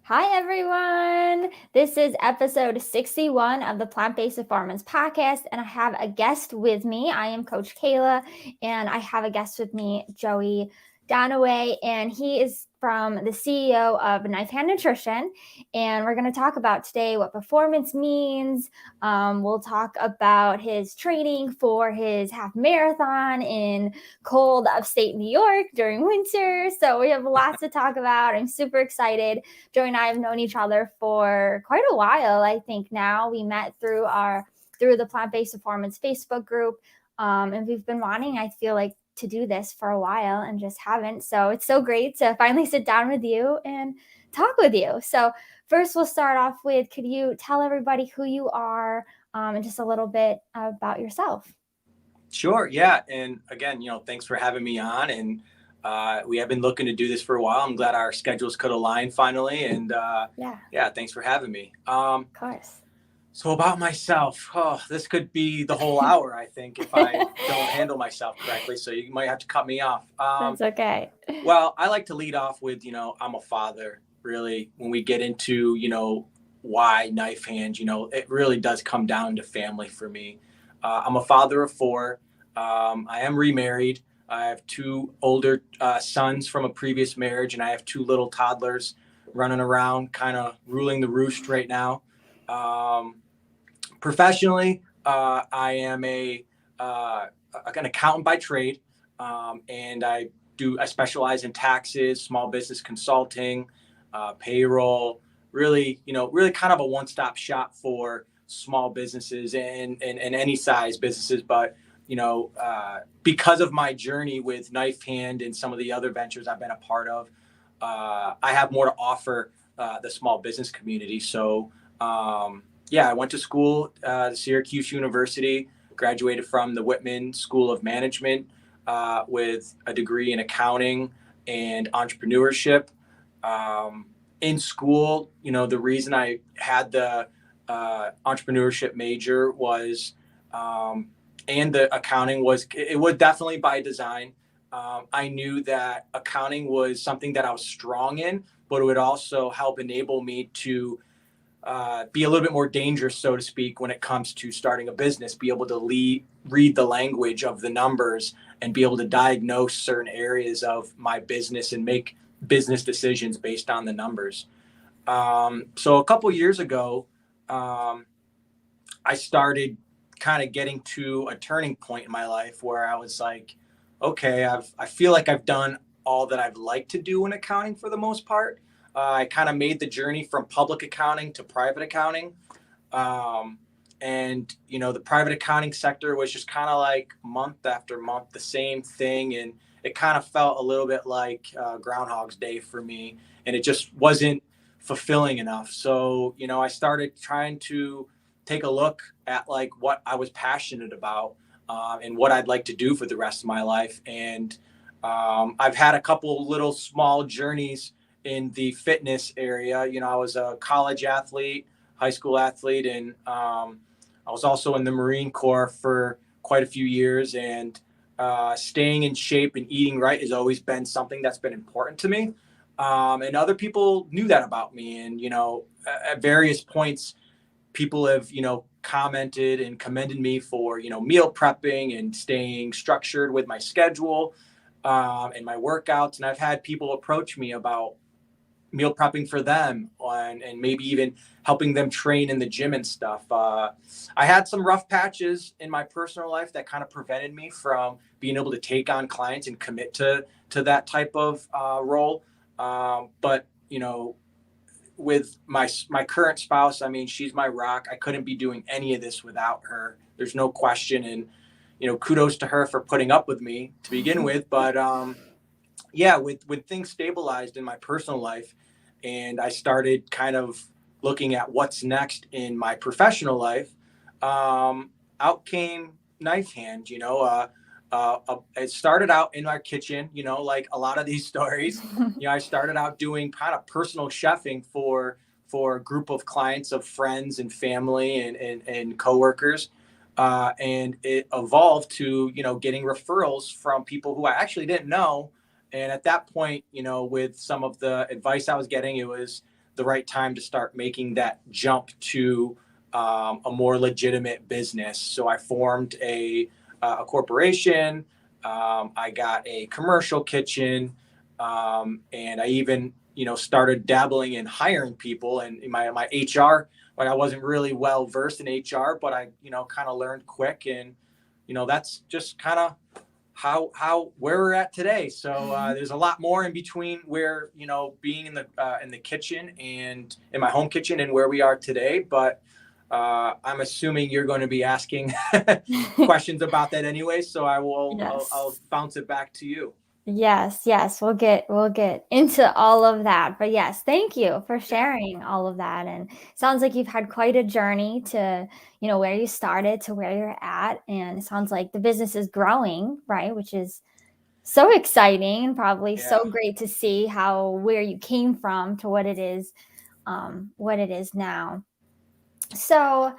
Hi, everyone. This is episode 61 of the PlantBased Performance Podcast, and I have a guest with me. I am Coach Kayla, and I have a guest with me, Joey Dunaway, and he is from the CEO of Knifehand Nutrition. And we're going to talk about today what performance means. We'll talk about his training for his half marathon in cold upstate New York during winter. So we have lots to talk about. I'm super excited. Joey and I have known each other for quite a while. I think now we met through the Plant-Based Performance Facebook group, and we've been wanting, I feel like, to do this for a while and just haven't. So it's so great to finally sit down with you and talk with you. So first, we'll start off with, could you tell everybody who you are, and just a little bit about yourself? Sure. Yeah. And again, thanks for having me on. And we have been looking to do this for a while. I'm glad our schedules could align finally. And Yeah, yeah, thanks for having me. of course. So about myself, this could be the whole hour, I think, if I don't handle myself correctly. So you might have to cut me off. That's okay. Well, I like to lead off with, I'm a father. Really, when we get into, why knife hand, it really does come down to family for me. I'm a father of four. I am remarried. I have two older sons from a previous marriage, and I have two little toddlers running around, kind of ruling the roost right now. Um, Professionally, I am an accountant by trade, and I specialize in taxes, small business consulting, payroll. Really kind of a one-stop shop for small businesses and any size businesses. But because of my journey with Knife Hand and some of the other ventures I've been a part of, I have more to offer the small business community. So. Yeah, I went to school, Syracuse University, graduated from the Whitman School of Management with a degree in accounting and entrepreneurship. In school, the reason I had the entrepreneurship major was, and the accounting it was definitely by design. I knew that accounting was something that I was strong in, but it would also help enable me to be a little bit more dangerous, so to speak, when it comes to starting a business, be able to read the language of the numbers and be able to diagnose certain areas of my business and make business decisions based on the numbers. So a couple years ago, I started kind of getting to a turning point in my life where I was like, okay, I feel like I've done all that I've liked to do in accounting for the most part. I kind of made the journey from public accounting to private accounting. Um, and, the private accounting sector was just kind of like month after month, the same thing. And it kind of felt a little bit like Groundhog's Day for me. And it just wasn't fulfilling enough. So, I started trying to take a look at like what I was passionate about and what I'd like to do for the rest of my life. And I've had a couple little small journeys in the fitness area. I was a college athlete, high school athlete, and I was also in the Marine Corps for quite a few years. And staying in shape and eating right has always been something that's been important to me. And other people knew that about me. And, at various points, people have, commented and commended me for, meal prepping and staying structured with my schedule and my workouts. And I've had people approach me about meal prepping for them and maybe even helping them train in the gym and stuff. I had some rough patches in my personal life that kind of prevented me from being able to take on clients and commit to that type of role. But, with my current spouse, I mean, she's my rock. I couldn't be doing any of this without her. There's no question. And, kudos to her for putting up with me to begin with. But yeah, with things stabilized in my personal life and I started kind of looking at what's next in my professional life, out came Knife Hand. It started out in our kitchen, like a lot of these stories. I started out doing kind of personal chefing for a group of clients, of friends and family and coworkers. And it evolved to, getting referrals from people who I actually didn't know. And at that point, with some of the advice I was getting, it was the right time to start making that jump to a more legitimate business. So I formed a corporation. I got a commercial kitchen, and I even started dabbling in hiring people and in my HR. Like I wasn't really well versed in HR, but I kind of learned quick, and that's just kind of how where we're at today. So there's a lot more in between where being in the kitchen and in my home kitchen and where we are today. But I'm assuming you're going to be asking questions about that anyway. So Yes. I'll bounce it back to you. Yes, we'll get into all of that. But yes, thank you for sharing all of that. And sounds like you've had quite a journey to, where you started to where you're at. And it sounds like the business is growing, right? Which is so exciting and probably so Yeah. great to see where you came from to what it is now. So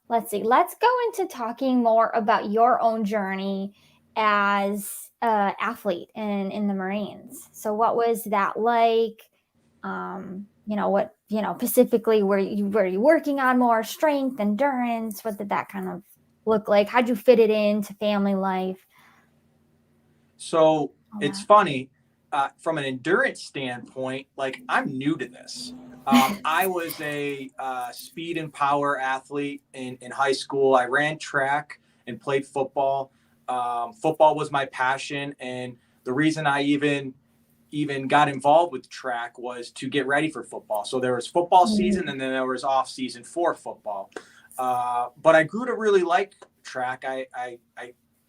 let's see. Let's go into talking more about your own journey as an athlete in the Marines. So what was that like? What specifically were you working on more strength, endurance? What did that kind of look like? How'd you fit it into family life? So it's funny from an endurance standpoint. Like I'm new to this. I was a speed and power athlete in high school. I ran track and played football. Football was my passion, and the reason I even got involved with track was to get ready for football. So there was football season, and then there was off season for football. But I grew to really like track. I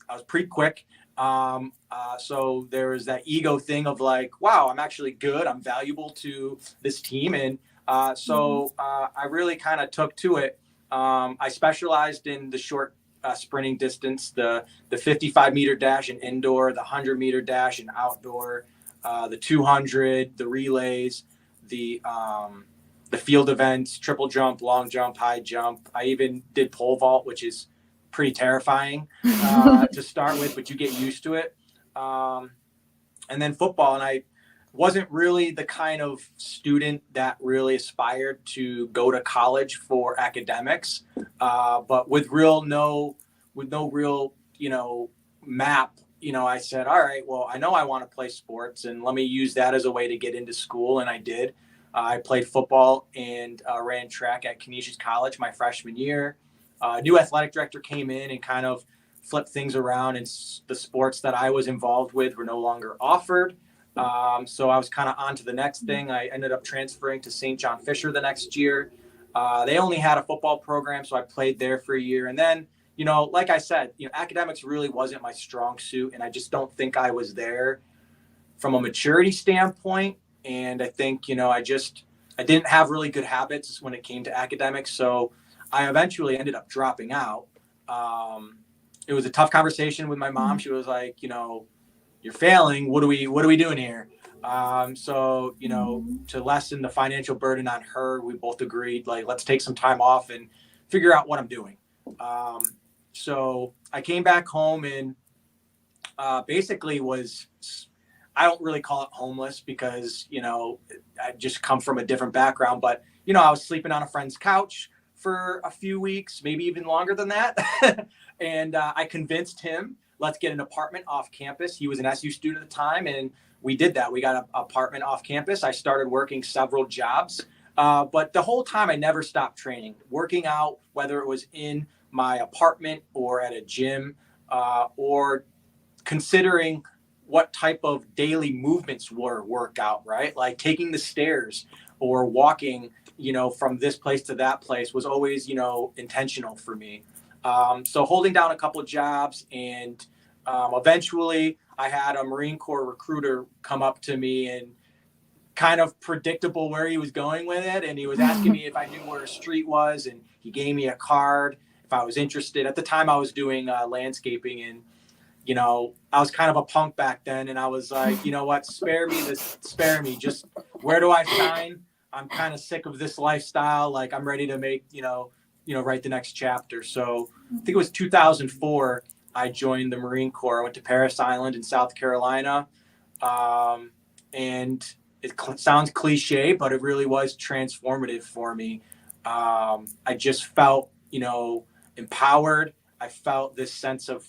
was pretty quick. So there was that ego thing of like, wow, I'm actually good. I'm valuable to this team. And I really kind of took to it. I specialized in the short sprinting distance, the 55-meter dash and indoor, the 100-meter dash and outdoor, the 200, the relays, the field events, triple jump, long jump, high jump. I even did pole vault, which is pretty terrifying to start with, but you get used to it. And then football, and I wasn't really the kind of student that really aspired to go to college for academics, but with no real map. I said, all right, well, I know I want to play sports, and let me use that as a way to get into school, and I did. I played football and ran track at Canisius College my freshman year. New athletic director came in and kind of flipped things around, and the sports that I was involved with were no longer offered. So I was kind of on to the next thing. I ended up transferring to St. John Fisher the next year. They only had a football program, so I played there for a year. And then, like I said, academics really wasn't my strong suit, and I just don't think I was there from a maturity standpoint. And I think, I didn't have really good habits when it came to academics. So I eventually ended up dropping out. It was a tough conversation with my mom. She was like, you're failing. What are we doing here? To lessen the financial burden on her, we both agreed, like, let's take some time off and figure out what I'm doing. So I came back home and basically I don't really call it homeless because, I just come from a different background, but, I was sleeping on a friend's couch for a few weeks, maybe even longer than that. And I convinced him, let's get an apartment off campus. He was an SU student at the time, and we did that. We got an apartment off campus. I started working several jobs, but the whole time I never stopped training, working out, whether it was in my apartment or at a gym, or considering what type of daily movements were workout, right? Like taking the stairs or walking, from this place to that place was always, intentional for me. So holding down a couple of jobs, and eventually I had a Marine Corps recruiter come up to me, and kind of predictable where he was going with it. And he was asking me if I knew where a street was, and he gave me a card if I was interested. At the time I was doing landscaping, and I was kind of a punk back then, and I was like, what, spare me. Just where do I sign? I'm kind of sick of this lifestyle. Like I'm ready to make, write the next chapter. So I think it was 2004. I joined the Marine Corps. I went to Parris Island in South Carolina. And sounds cliche, but it really was transformative for me. I just felt, empowered. I felt this sense of,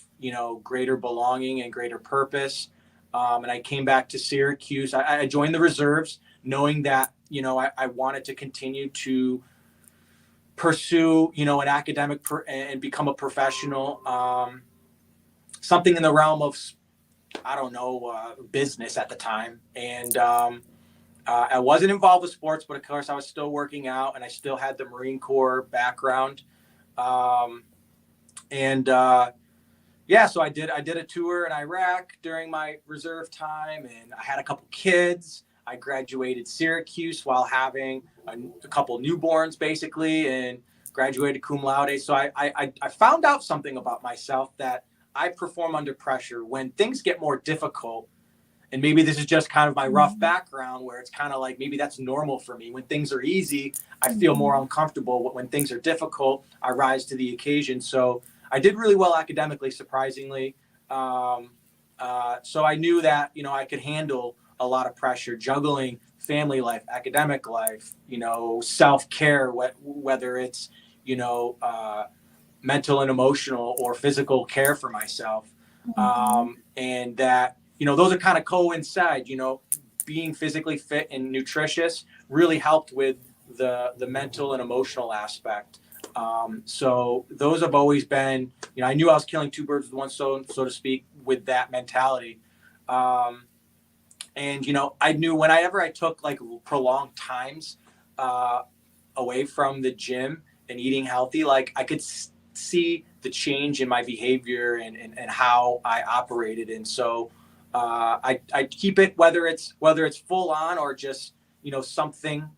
greater belonging and greater purpose. And I came back to Syracuse. I joined the reserves knowing that, I wanted to continue to pursue, an academic and become a professional, something in the realm of, I don't know, business at the time. And I wasn't involved with sports, but of course I was still working out and I still had the Marine Corps background. So I did a tour in Iraq during my reserve time, and I had a couple kids. I graduated Syracuse while having a couple newborns, basically, and graduated cum laude. So I found out something about myself, that I perform under pressure when things get more difficult. And maybe this is just kind of my rough background, where it's kind of like maybe that's normal for me. When things are easy, I feel more uncomfortable. But when things are difficult, I rise to the occasion. So I did really well academically, surprisingly. So I knew that, I could handle a lot of pressure, juggling family life, academic life, self-care, whether it's, mental and emotional or physical care for myself. And that, those are kind of coincide, being physically fit and nutritious really helped with the mental and emotional aspect. So those have always been, I knew I was killing two birds with one stone, so to speak, with that mentality. And, I knew whenever I took like prolonged times away from the gym and eating healthy, like I could see the change in my behavior and how I operated. And so I keep it, whether it's full on or just, something,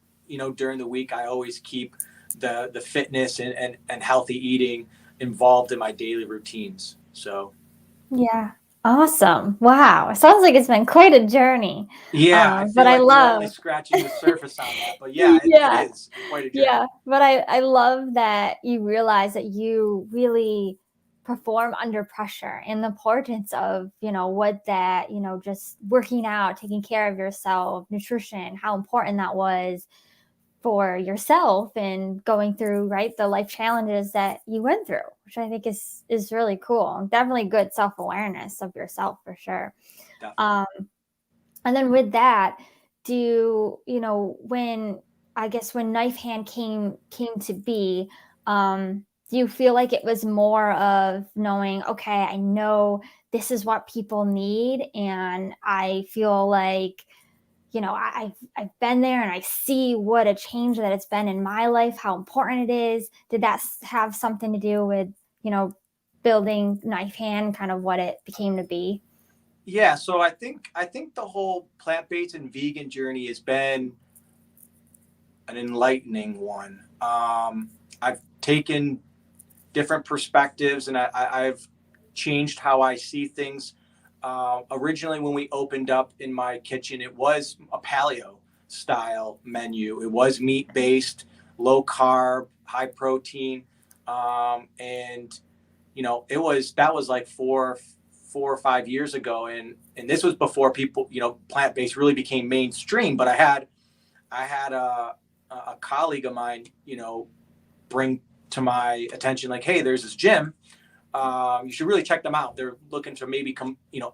during the week, I always keep the fitness and healthy eating involved in my daily routines. So. Yeah. Awesome. Wow. It sounds like it's been quite a journey. Yeah, I feel But I like we're only love, scratching the surface on that. But yeah, yeah. it is quite a journey. Yeah. But I love that you realize that you really perform under pressure, and the importance of, what that, just working out, taking care of yourself, nutrition, how important that was for yourself and going through, right, the life challenges that you went through, which I think is really cool. Definitely good self-awareness of yourself for sure. Definitely. And then with that, when Knife Hand came to be, do you feel like it was more of knowing, okay, I know this is what people need, and I feel like, I've been there and I see what a change that it's been in my life, how important it is. Did that have something to do with, building Knife Hand, kind of what it became to be? Yeah, so I think the whole plant-based and vegan journey has been an enlightening one. I've taken different perspectives, and I've changed how I see things. Originally, when we opened up in my kitchen, it was a paleo style menu. It was meat based, low carb, high protein, and that was like 4 or 5 years ago, and this was before people, plant based really became mainstream. But I had a colleague of mine, bring to my attention, like, hey, there's this gym. You should really check them out. They're looking to maybe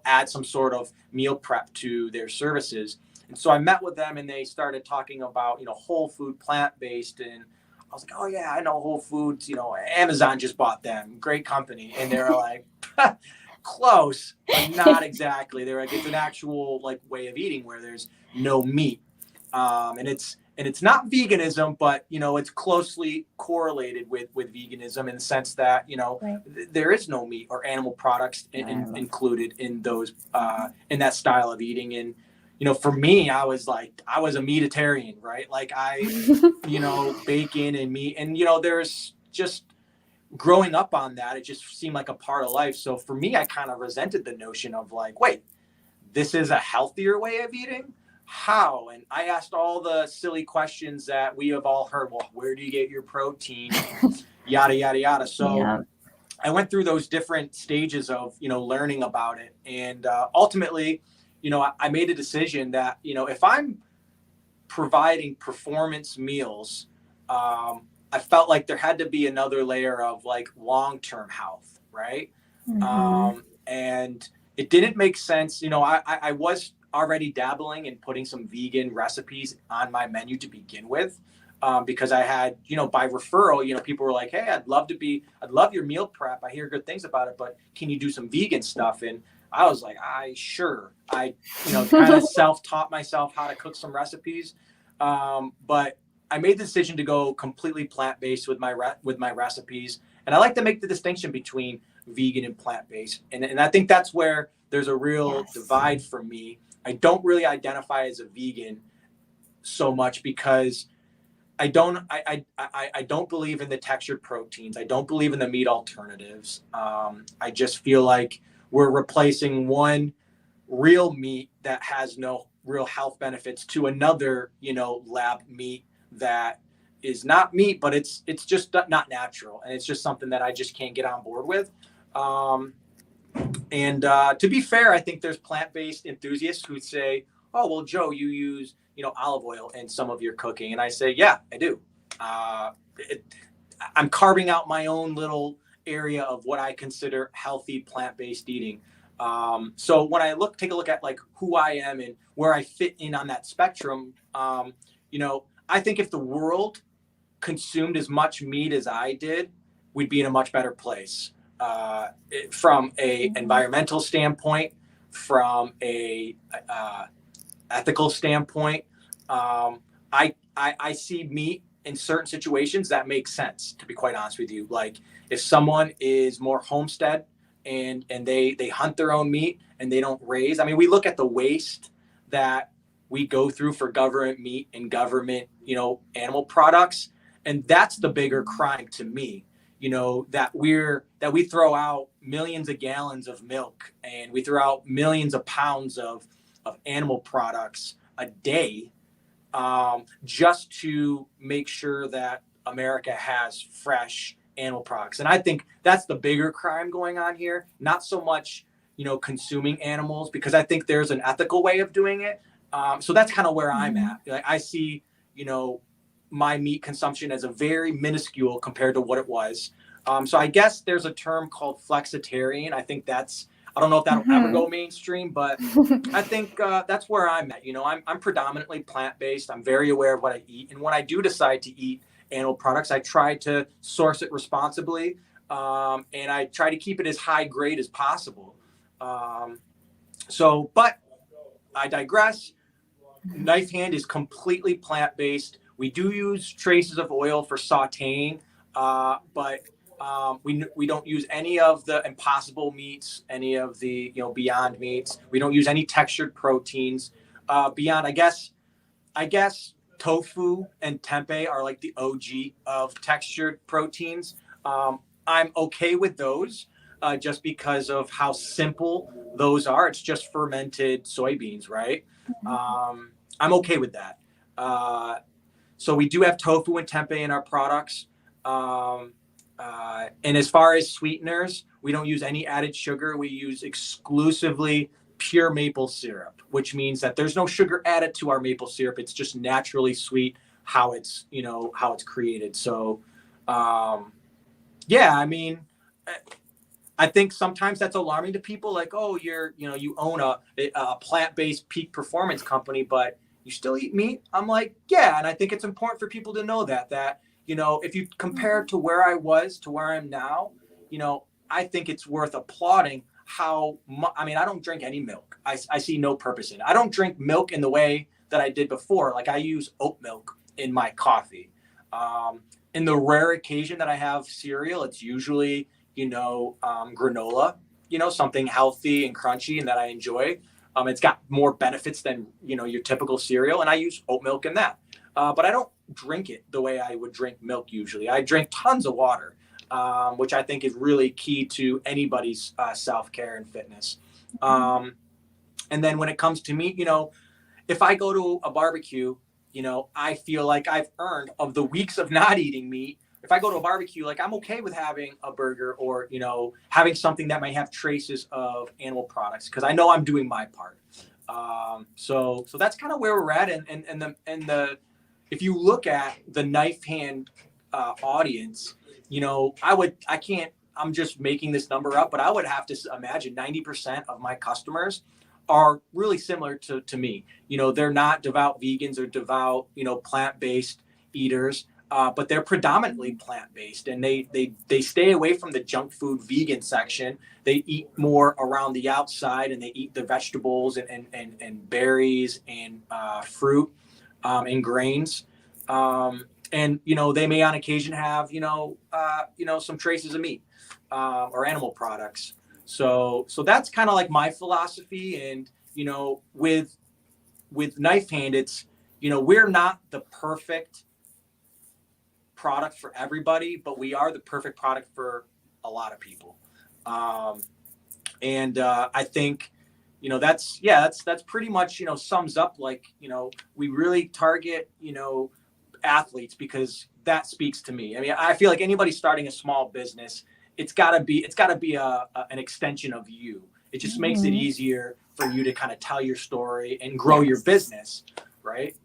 add some sort of meal prep to their services. And so I met with them, and they started talking about, whole food, plant-based. And I was like, oh yeah, I know Whole Foods, Amazon just bought them, great company. And they're like, close, but not exactly. They're like, it's an actual like way of eating where there's no meat. And it's not veganism, but it's closely correlated with veganism in the sense that Right. there is no meat or animal products included in those in that style of eating. And for me, I was a meatitarian, right? Like bacon and meat, and there's just growing up on that, it just seemed like a part of life. So for me, I kind of resented the notion of like, wait, this is a healthier way of eating? How? And I asked all the silly questions that we have all heard. Well, where do you get your protein? Yada, yada, yada. So Yeah. I went through those different stages of, learning about it. And ultimately, I made a decision that, if I'm providing performance meals, I felt like there had to be another layer of like long-term health, right? And it didn't make sense. You know, I was already dabbling in putting some vegan recipes on my menu to begin with, because I had, you know, by referral, you know, people were like, hey, I'd love your meal prep. I hear good things about it, but can you do some vegan stuff? And I was like, sure. I, you know, kind of self-taught myself how to cook some recipes. But I made the decision to go completely plant-based with my recipes. And I like to make the distinction between vegan and plant-based. And I think that's where there's a real divide for me. I don't really identify as a vegan so much because I don't believe in the textured proteins. I don't believe in the meat alternatives. I just feel like we're replacing one real meat that has no real health benefits to another, you know, lab meat that is not meat, but it's just not natural, and it's just something that I just can't get on board with. To be fair, I think there's plant-based enthusiasts who say, "Oh, well, Joe, you use, you know, olive oil in some of your cooking," and I say, "Yeah, I do." I'm carving out my own little area of what I consider healthy plant-based eating. So when I take a look at like who I am and where I fit in on that spectrum, you know, I think if the world consumed as much meat as I did, we'd be in a much better place. From a environmental standpoint, from a ethical standpoint, I see meat in certain situations that make sense, to be quite honest with you. Like if someone is more homestead and they hunt their own meat and they don't raise, I mean, we look at the waste that we go through for government meat and government, you know, animal products, and that's the bigger crime to me. You know, that we throw out millions of gallons of milk and we throw out millions of pounds of animal products a day, just to make sure that America has fresh animal products. And I think that's the bigger crime going on here. Not so much, you know, consuming animals, because I think there's an ethical way of doing it. So that's kind of where I'm at. Like, I see, you know, my meat consumption as a very minuscule compared to what it was. So I guess there's a term called flexitarian. I think I don't know if that'll ever go mainstream, but I think that's where I'm at. You know, I'm predominantly plant-based. I'm very aware of what I eat. And when I do decide to eat animal products, I try to source it responsibly. And I try to keep it as high grade as possible. But I digress. Knifehand is completely plant-based. We do use traces of oil for sauteing, but we don't use any of the Impossible meats, any of the, you know, Beyond meats. We don't use any textured proteins. Beyond, I guess tofu and tempeh are like the OG of textured proteins. I'm okay with those, just because of how simple those are. It's just fermented soybeans, right? I'm okay with that. So we do have tofu and tempeh in our products. And as far as sweeteners, we don't use any added sugar. We use exclusively pure maple syrup, which means that there's no sugar added to our maple syrup. It's just naturally sweet how it's created. So, yeah, I mean, I think sometimes that's alarming to people, like, oh, you own a plant-based peak performance company, but you still eat meat. I'm like, yeah. And I think it's important for people to know that, you know, if you compare to where I was to where I am now, you know, I think it's worth applauding how much. I mean, I don't drink any milk. I see no purpose in it. I don't drink milk in the way that I did before. Like, I use oat milk in my coffee. In the rare occasion that I have cereal, it's usually, you know, granola, you know, something healthy and crunchy and that I enjoy. It's got more benefits than, you know, your typical cereal, and I use oat milk in that. But I don't drink it the way I would drink milk usually. I drink tons of water, which I think is really key to anybody's self-care and fitness. And then when it comes to meat, you know, if I go to a barbecue, you know, I feel like I've earned, of the weeks of not eating meat, if I go to a barbecue, like, I'm okay with having a burger or, you know, having something that might have traces of animal products, because I know I'm doing my part. So that's kind of where we're at. If you look at the knife hand audience, I'm just making this number up, but I would have to imagine 90% of my customers are really similar to me. They're not devout vegans or devout, plant-based eaters, but they're predominantly plant-based, and they stay away from the junk food vegan section. They eat more around the outside, and they eat the vegetables and berries and fruit and grains. And they may on occasion have some traces of meat or animal products. So that's kind of like my philosophy. And with Knife Hand, it's we're not the perfect product for everybody, but we are the perfect product for a lot of people. And I think that's pretty much sums up, like, we really target athletes, because that speaks to me. I mean, I feel like anybody starting a small business, it's got to be an extension of you. It just makes it easier for you to kind of tell your story and grow your business, right?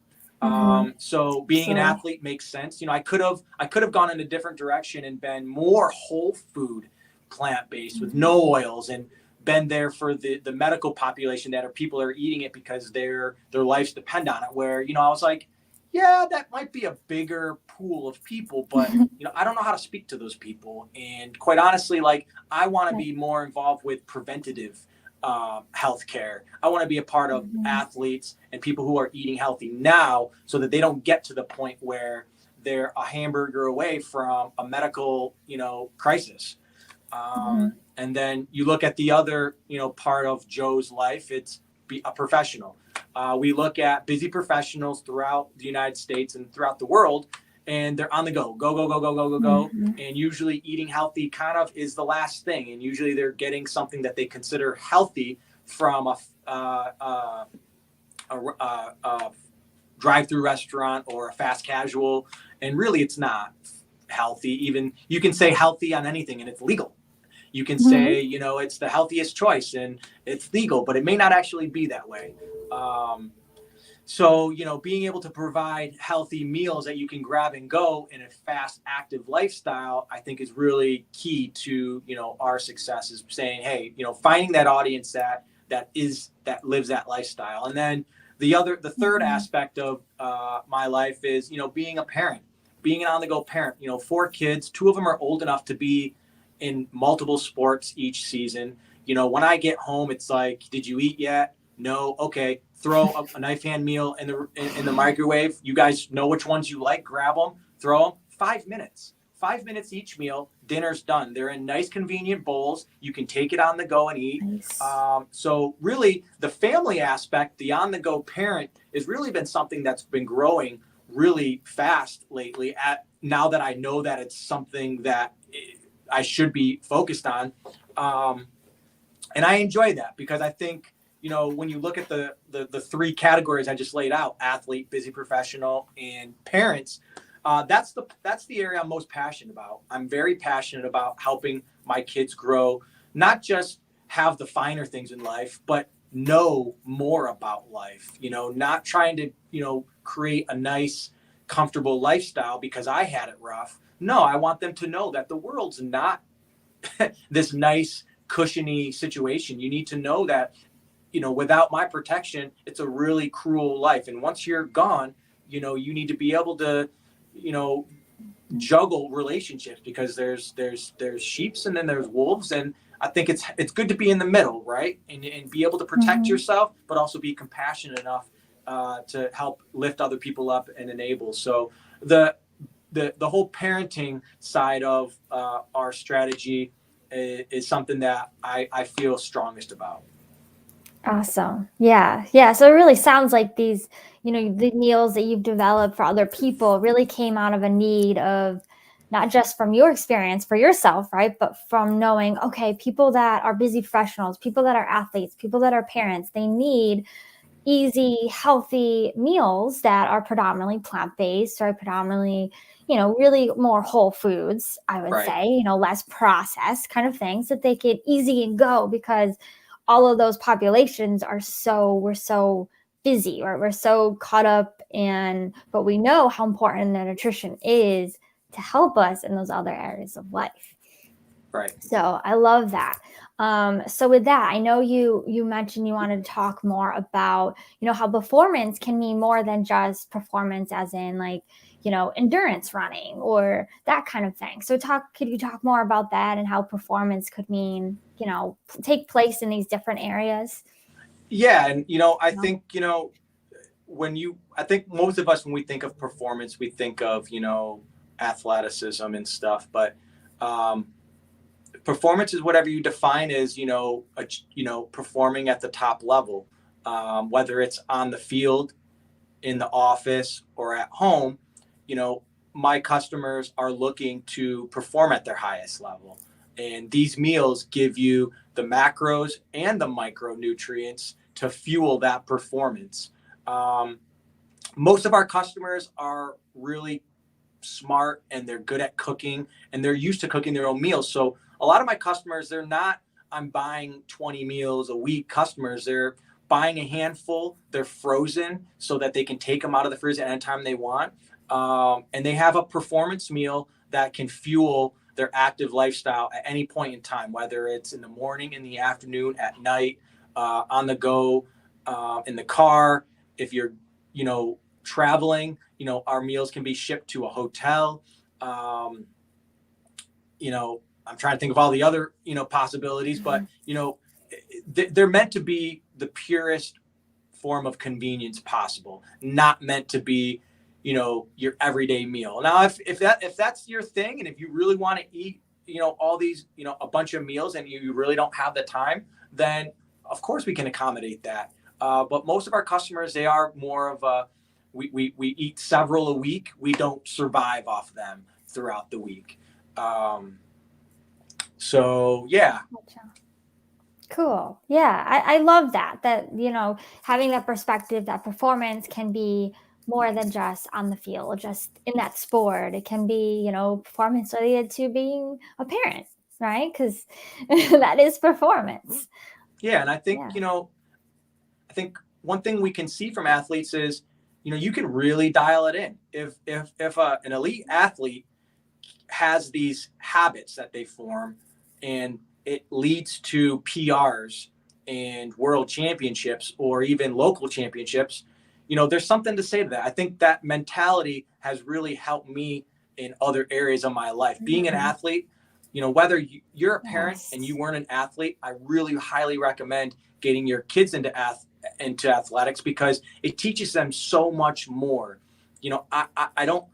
So being an athlete makes sense. I could have gone in a different direction and been more whole food, plant-based, with no oils, and been there for the medical population that people are eating it because their lives depend on it. Where, I was like, yeah, that might be a bigger pool of people, but I don't know how to speak to those people. And quite honestly, like, I want to be more involved with preventative healthcare. I want to be a part of athletes and people who are eating healthy now, so that they don't get to the point where they're a hamburger away from a medical, crisis. And then you look at the other, part of Joe's life. It's be a professional. We look at busy professionals throughout the United States and throughout the world, and they're on the go. And usually eating healthy kind of is the last thing. And usually they're getting something that they consider healthy from a drive-through restaurant or a fast casual. And really, it's not healthy. Even you can say healthy on anything, and it's legal. You can say, it's the healthiest choice and it's legal, but it may not actually be that way. So, being able to provide healthy meals that you can grab and go in a fast, active lifestyle, I think is really key to, our success, is saying, hey, finding that audience that lives that lifestyle. And then the third aspect of my life is, being a parent, being an on-the-go parent. 4 kids, 2 of them are old enough to be in multiple sports each season. When I get home, it's like, did you eat yet? No. Okay. Throw a knife hand meal in the microwave. You guys know which ones you like. Grab them, throw them. 5 minutes. 5 minutes each meal. Dinner's done. They're in nice, convenient bowls. You can take it on the go and eat. Nice. So really, the family aspect, the on-the-go parent, has really been something that's been growing really fast lately. Now that I know that it's something that I should be focused on. And I enjoy that, because I think, when you look at the 3 categories I just laid out, athlete, busy professional, and parents, that's the area I'm most passionate about. I'm very passionate about helping my kids grow, not just have the finer things in life, but know more about life, not trying to, create a nice, comfortable lifestyle because I had it rough. No, I want them to know that the world's not this nice, cushiony situation. You need to know that, without my protection, it's a really cruel life. And once you're gone, you need to be able to, juggle relationships, because there's sheeps and then there's wolves. And I think it's good to be in the middle, right? And be able to protect yourself, but also be compassionate enough to help lift other people up and enable. So the whole parenting side of our strategy is something that I feel strongest about. Awesome. Yeah. Yeah. So it really sounds like these, the meals that you've developed for other people really came out of a need of not just from your experience for yourself, right? But from knowing, okay, people that are busy professionals, people that are athletes, people that are parents, they need easy, healthy meals that are predominantly plant-based, or predominantly, really more whole foods, I would say, less processed kind of things, that they can easy and go, because all of those populations we're so busy, or we're so caught up but we know how important the nutrition is to help us in those other areas of life. Right. So I love that. So with that, I know you mentioned you wanted to talk more about, how performance can mean more than just performance as in like, endurance running or that kind of thing. So could you talk more about that and how performance could mean, take place in these different areas? Yeah. And, I think, I think most of us, when we think of performance, we think of, athleticism and stuff, but, performance is whatever you define as, performing at the top level, whether it's on the field, in the office, or at home. My customers are looking to perform at their highest level. And these meals give you the macros and the micronutrients to fuel that performance. Most of our customers are really smart, and they're good at cooking, and they're used to cooking their own meals. So a lot of my customers, they're not, I'm buying 20 meals a week customers. They're buying a handful. They're frozen so that they can take them out of the freezer at any time they want. And they have a performance meal that can fuel their active lifestyle at any point in time, whether it's in the morning, in the afternoon, at night, on the go, in the car. If you're, traveling, our meals can be shipped to a hotel. I'm trying to think of all the other, possibilities, but, they're meant to be the purest form of convenience possible, not meant to be, your everyday meal. Now, if that's your thing, and if you really want to eat, all these, a bunch of meals, and you really don't have the time, then of course we can accommodate that. But most of our customers, they are more of a, we eat several a week. We don't survive off them throughout the week. So yeah. Cool. Yeah. I love that, having that perspective that performance can be more than just on the field, just in that sport. It can be, performance related to being a parent, right? Because that is performance. Yeah. And I think, I think one thing we can see from athletes is, you can really dial it in. If an elite athlete has these habits that they form, and it leads to PRs and world championships, or even local championships, there's something to say to that. I think that mentality has really helped me in other areas of my life. Being an athlete, whether you're a parent and you weren't an athlete, I really highly recommend getting your kids into athletics, because it teaches them so much more. I don't,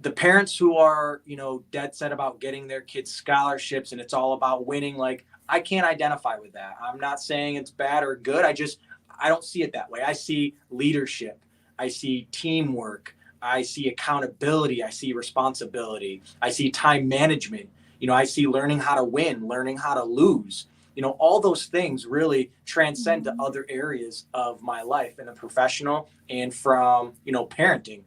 the parents who are, dead set about getting their kids scholarships and it's all about winning, like, I can't identify with that. I'm not saying it's bad or good. I don't see it that way. I see leadership. I see teamwork. I see accountability. I see responsibility. I see time management. I see learning how to win, learning how to lose. All those things really transcend to other areas of my life, in a professional and from, parenting.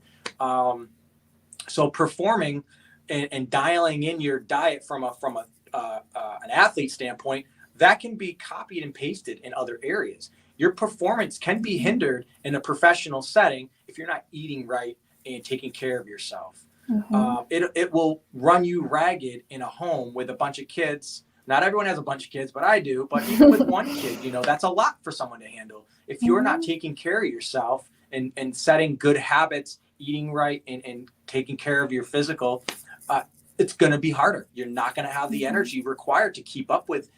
So performing and dialing in your diet from an athlete standpoint, that can be copied and pasted in other areas. Your performance can be hindered in a professional setting if you're not eating right and taking care of yourself. It will run you ragged in a home with a bunch of kids. Not everyone has a bunch of kids, but I do. But even with one kid, that's a lot for someone to handle. If you're not taking care of yourself and setting good habits, eating right, and taking care of your physical, it's going to be harder. You're not going to have the energy required to keep up with,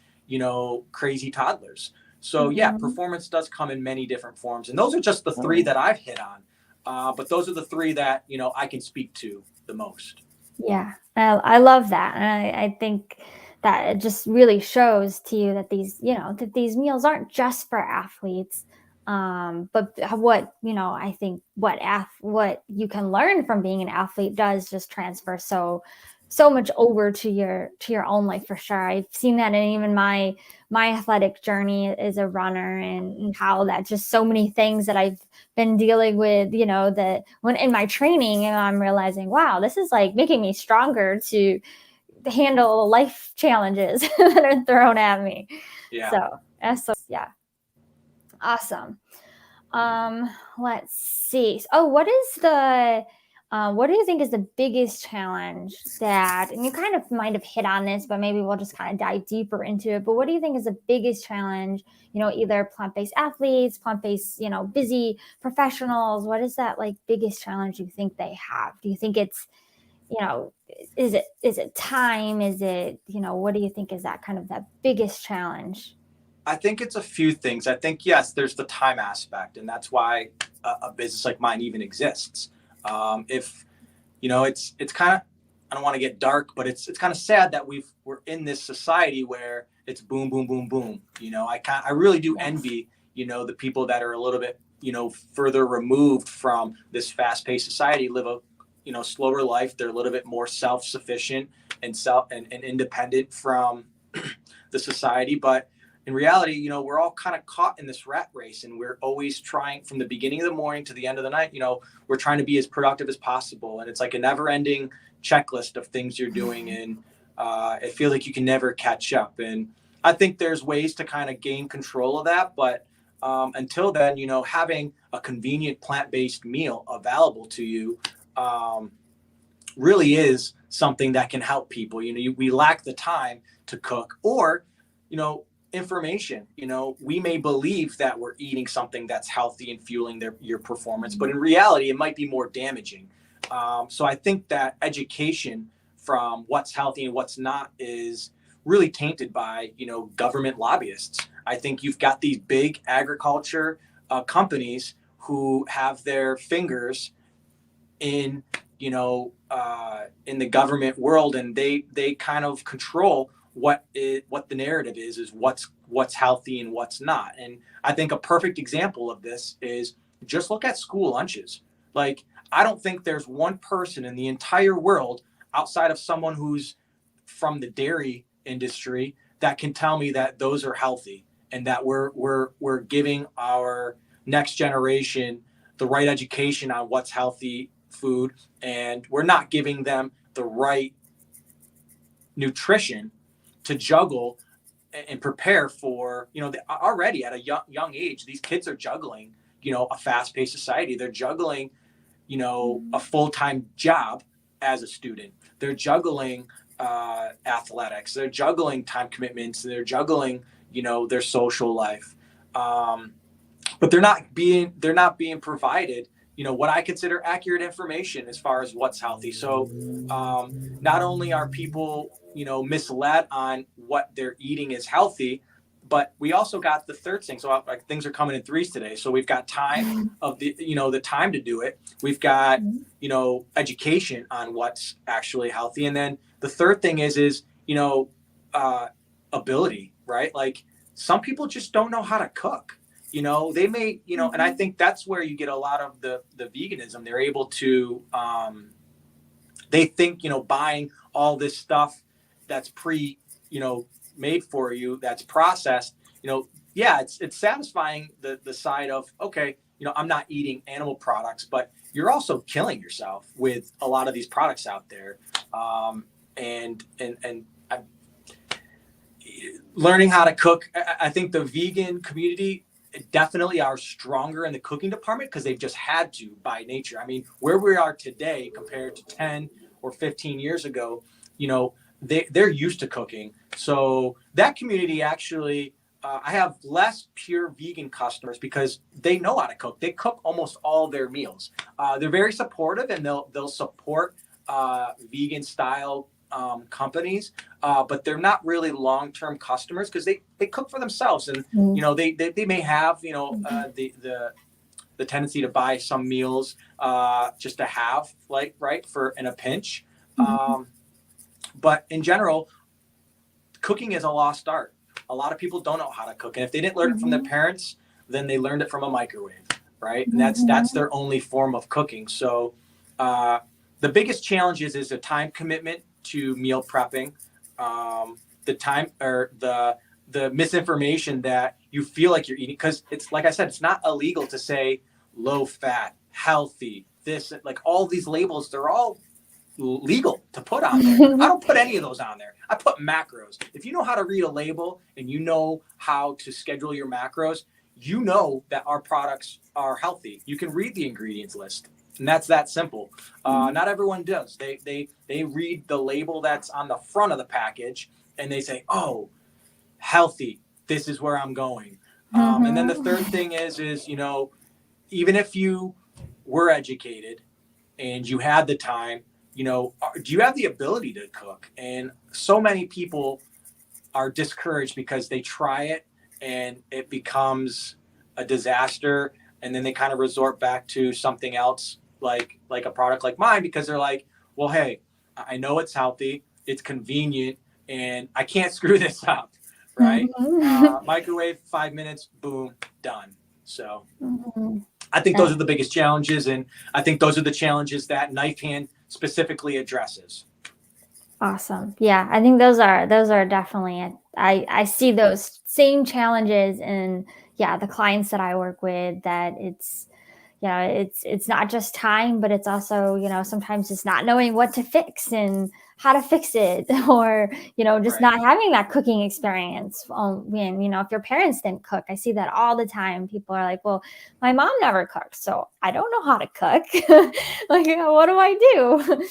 crazy toddlers. So yeah, performance does come in many different forms. And those are just the three that I've hit on. But those are the three that, I can speak to the most. Yeah, I love that. And I think that it just really shows to you that these meals aren't just for athletes. But what, I think what you can learn from being an athlete does just transfer so much over to your own life, for sure. I've seen that in even my athletic journey as a runner, and how that just so many things that I've been dealing with, that when in my training, and I'm realizing, wow, this is like making me stronger to handle life challenges that are thrown at me. Yeah. So Yeah. Awesome. Let's see. Oh, what do you think is the biggest challenge that, and you kind of might have hit on this, but maybe we'll just kind of dive deeper into it. But what do you think is the biggest challenge, either plant-based athletes, plant-based, busy professionals? What is that like biggest challenge you think they have? Do you think it's, is it time? Is it, what do you think is that kind of that biggest challenge? I think it's a few things. I think, yes, there's the time aspect, and that's why a business like mine even exists. If, it's kind of, I don't want to get dark, but it's kind of sad that we're in this society where it's boom, boom, boom, boom. I really do envy, the people that are a little bit, further removed from this fast-paced society, live a, slower life. They're a little bit more self-sufficient and independent from the society. But in reality, we're all kind of caught in this rat race, and we're always trying, from the beginning of the morning to the end of the night, we're trying to be as productive as possible. And it's like a never ending checklist of things you're doing. And I feel like you can never catch up. And I think there's ways to kind of gain control of that. But until then, having a convenient plant-based meal available to you really is something that can help people. We lack the time to cook, or, information. We may believe that we're eating something that's healthy and fueling your performance, but in reality, it might be more damaging. So I think that education from what's healthy and what's not is really tainted by, government lobbyists. I think you've got these big agriculture companies who have their fingers in, in the government world, and they kind of control what the narrative is what's healthy and what's not. And I think a perfect example of this is just look at school lunches. Like, I don't think there's one person in the entire world outside of someone who's from the dairy industry that can tell me that those are healthy and that we're giving our next generation the right education on what's healthy food, and we're not giving them the right nutrition to juggle and prepare for, already at a young age, these kids are juggling, a fast-paced society. They're juggling, a full-time job as a student. They're juggling athletics. They're juggling time commitments. They're juggling, their social life. But they're not being provided, what I consider accurate information as far as what's healthy. So not only are people, misled on what they're eating is healthy, but we also got the third thing. So things are coming in threes today. So we've got time of the time to do it. We've got, education on what's actually healthy. And then the third thing is ability, right? Like, some people just don't know how to cook. They may, and I think that's where you get a lot of the veganism. They're able to, they think, buying all this stuff that's made for you, that's processed, yeah, it's satisfying the side of, okay, I'm not eating animal products, but you're also killing yourself with a lot of these products out there. And learning how to cook, I think the vegan community definitely are stronger in the cooking department because they've just had to by nature. I mean, where we are today compared to 10 or 15 years ago, they're used to cooking. So that community actually, I have less pure vegan customers because they know how to cook. They cook almost all their meals. They're very supportive, and they'll support vegan style companies, but they're not really long-term customers because they cook for themselves, and they may have the tendency to buy some meals just to have, like, right, for in a pinch. But in general, cooking is a lost art. A lot of people don't know how to cook, and if they didn't learn it from their parents, then they learned it from a microwave, right? And that's their only form of cooking. So the biggest challenge is a time commitment to meal prepping, the time or the misinformation that you feel like you're eating, because it's, like I said, it's not illegal to say low fat, healthy, this, like all these labels, they're all legal to put on there. I don't put any of those on there. I put macros. If you know how to read a label and you know how to schedule your macros, you know that our products are healthy. You can read the ingredients list, and that's that simple. Not everyone does. They read the label that's on the front of the package and they say, oh, healthy, this is where I'm going. And then the third thing is, you know, even if you were educated and you had the time, you know, do you have the ability to cook? And so many people are discouraged because they try it and it becomes a disaster. And then they kind of resort back to something else, like a product like mine, because they're like, well, hey, I know it's healthy, it's convenient, and I can't screw this up, right? Microwave, 5 minutes, boom, done. So I think those are the biggest challenges, and I think those are the challenges that Knifehand specifically addresses. Awesome. Yeah, I think those are definitely it. I see those same challenges in the clients that I work with, that it's it's not just time, but it's also, you know, sometimes it's not knowing what to fix and how to fix it, or, you know, just not having that cooking experience. When, you know, if your parents didn't cook, I see that all the time. People are like, well, my mom never cooked, so I don't know how to cook. Like, what do I do?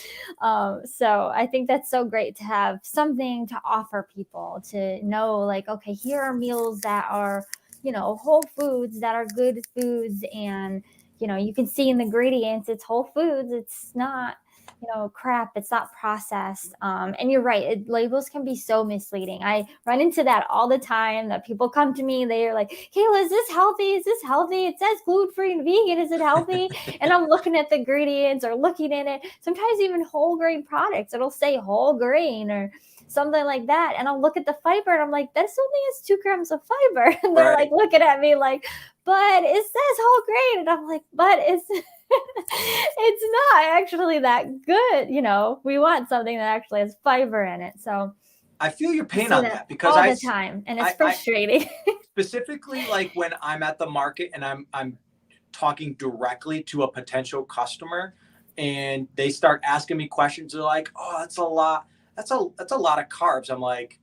So I think that's so great to have something to offer people, to know, like, okay, here are meals that are, you know, whole foods, that are good foods, and you know, you can see in the ingredients, it's whole foods. It's not, you know, crap. It's not processed. And you're right. Labels can be so misleading. I run into that all the time, that people come to me, they're like, Kayla, is this healthy? Is this healthy? It says gluten-free and vegan. Is it healthy? And I'm looking at the ingredients or looking at it. Sometimes even whole grain products, it'll say whole grain or something like that. And I'll look at the fiber and I'm like, this only has 2 grams of fiber. And they're like looking at me like, but it says whole grain. And I'm like, but it's it's not actually that good. You know, we want something that actually has fiber in it. So I feel your pain on that, because all the time, and it's frustrating. Specifically, like when I'm at the market and I'm talking directly to a potential customer, and they start asking me questions. They're like, oh, that's a lot. That's a lot of carbs. I'm like,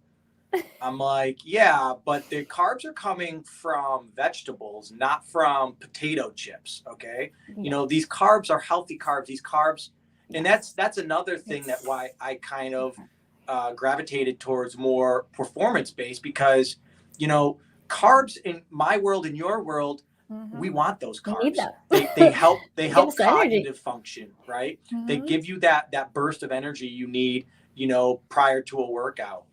yeah, but the carbs are coming from vegetables, not from potato chips. Okay. You know, these carbs are healthy carbs, these carbs. And that's another thing that why I kind of gravitated towards more performance-based, because, you know, carbs in my world, in your world, we want those carbs. They help cognitive function, right? They give you that burst of energy you need, you know, prior to a workout.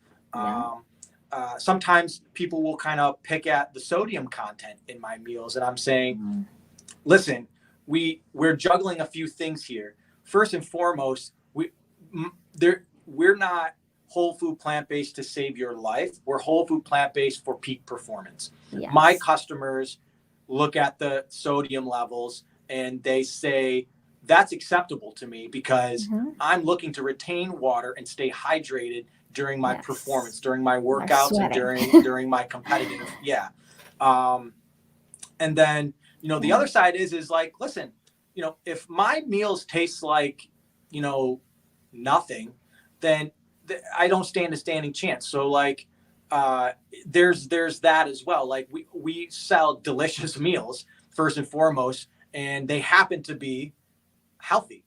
Sometimes people will kind of pick at the sodium content in my meals, and I'm saying, listen, we're juggling a few things here. First and foremost, we're not whole food plant-based to save your life. We're whole food plant-based for peak performance. My customers look at the sodium levels and they say, that's acceptable to me, because I'm looking to retain water and stay hydrated during my performance, during my workouts, and during my competitive. And then, you know, the other side is like, listen, you know, if my meals taste like, you know, nothing, then I don't stand a standing chance. So like, there's that as well. Like we sell delicious meals first and foremost, and they happen to be healthy.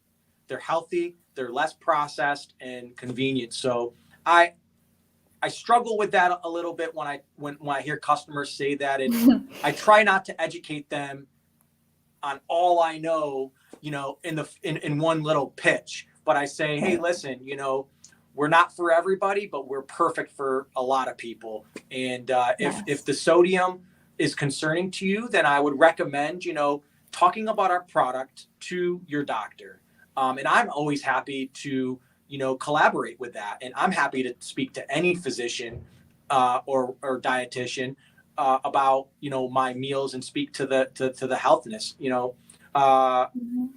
They're healthy, they're less processed and convenient. So I struggle with that a little bit when I hear customers say that, and I try not to educate them on all I know, you know, in one little pitch. But I say, hey, listen, you know, we're not for everybody, but we're perfect for a lot of people. And if the sodium is concerning to you, then I would recommend, you know, talking about our product to your doctor. And I'm always happy to, you know, collaborate with that. And I'm happy to speak to any physician or dietitian about, you know, my meals, and speak to the healthiness. You know, a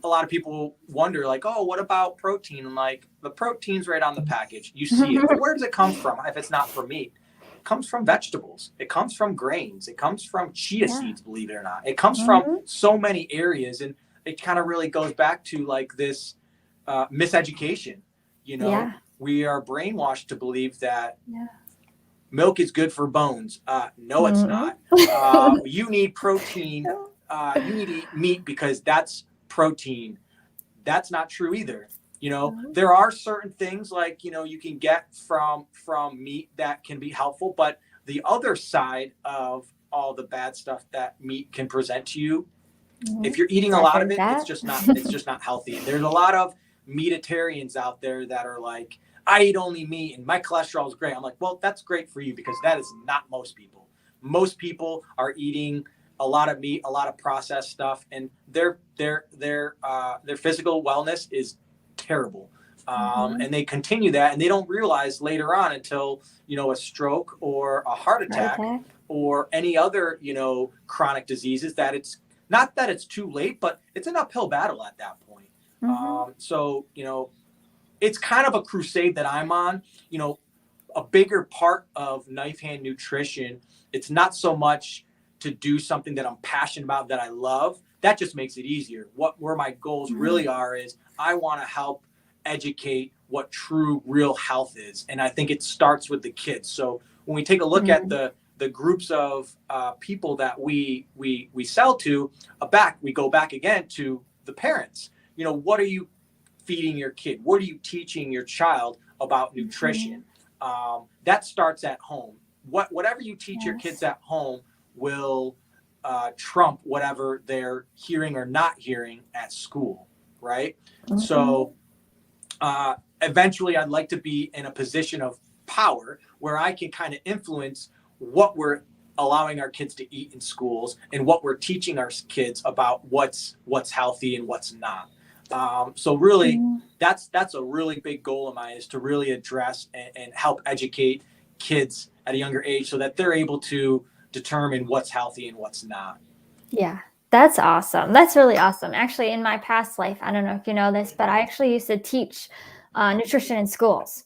lot of people wonder, like, oh, what about protein? And like, the protein's right on the package. You see it. But where does it come from if it's not from meat? It comes from vegetables. It comes from grains. It comes from chia seeds, believe it or not. It comes from so many areas. And it kind of really goes back to like this miseducation. Yeah. We are brainwashed to believe that Yeah. milk is good for bones. No, it's not. You need protein. You need to eat meat because that's protein. That's not true either. There are certain things like, you can get from meat that can be helpful, but the other side of all the bad stuff that meat can present to you, if you're eating a lot of it, it's just not healthy. There's a lot of meatitarians out there that are like, I eat only meat and my cholesterol is great. I'm like, well, that's great for you because that is not most people. Most people are eating a lot of meat, a lot of processed stuff, and their physical wellness is terrible. And they continue that, and they don't realize later on until a stroke or a heart attack or any other chronic diseases that it's not that it's too late, but it's an uphill battle at that point. So it's kind of a crusade that I'm on. A bigger part of Knifehand Nutrition, it's not so much to do something that I'm passionate about, that I love. That just makes it easier. Where my goals really are is I want to help educate what true, real health is. And I think it starts with the kids. So when we take a look at the groups of people that we sell to, we go back again to the parents. What are you feeding your kid? What are you teaching your child about nutrition? That starts at home. Whatever you teach your kids at home will trump whatever they're hearing or not hearing at school, right? So eventually I'd like to be in a position of power where I can kind of influence what we're allowing our kids to eat in schools and what we're teaching our kids about what's healthy and what's not. So really, that's a really big goal of mine, is to really address and help educate kids at a younger age so that they're able to determine what's healthy and what's not. Yeah, that's awesome. That's really awesome. Actually, in my past life, I don't know if you know this, but I actually used to teach nutrition in schools.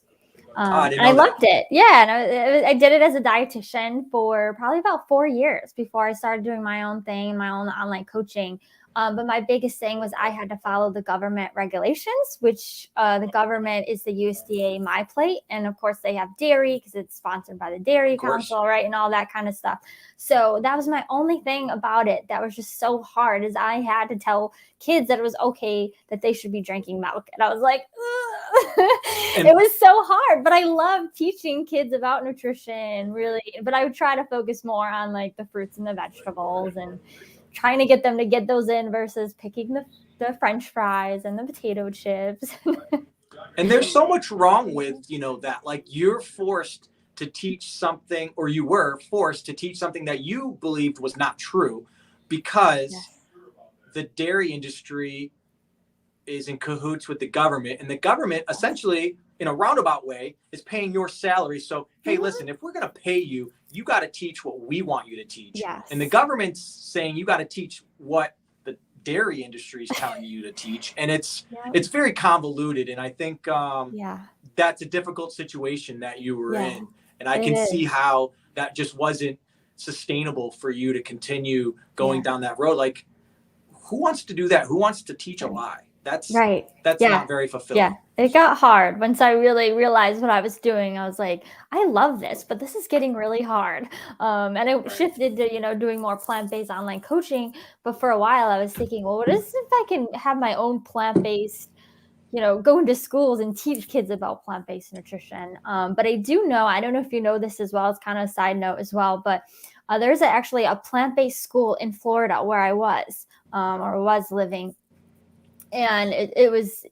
And I loved it. Yeah. And I did it as a dietitian for probably about 4 years before I started doing my own thing, my own online coaching. But my biggest thing was I had to follow the government regulations, which the government is the USDA My Plate. And of course, they have dairy because it's sponsored by the Dairy Council, right? And all that kind of stuff. So that was my only thing about it that was just so hard, is I had to tell kids that it was okay that they should be drinking milk. And I was like, it was so hard. But I love teaching kids about nutrition, really. But I would try to focus more on like the fruits and the vegetables and trying to get them to get those in versus picking the French fries and the potato chips. And there's so much wrong with, that, like, you're forced to teach something, or you were forced to teach something that you believed was not true because the dairy industry is in cahoots with the government, and the government essentially, in a roundabout way, is paying your salary. So, hey, listen, if we're going to pay you, you got to teach what we want you to teach. And the government's saying you got to teach what the dairy industry is telling you to teach. And it's very convoluted. And I think that's a difficult situation that you were in. And I can see how that just wasn't sustainable for you to continue going down that road. Like, who wants to do that? Who wants to teach a lie? That's not very fulfilling. Yeah, it got hard once I really realized what I was doing. I was like, I love this, but this is getting really hard. And it shifted to, doing more plant-based online coaching. But for a while I was thinking, well, what is if I can have my own plant-based, go into schools and teach kids about plant-based nutrition. But I do know, I don't know if you know this as well, it's kind of a side note as well, but there's actually a plant-based school in Florida where I was living. And it was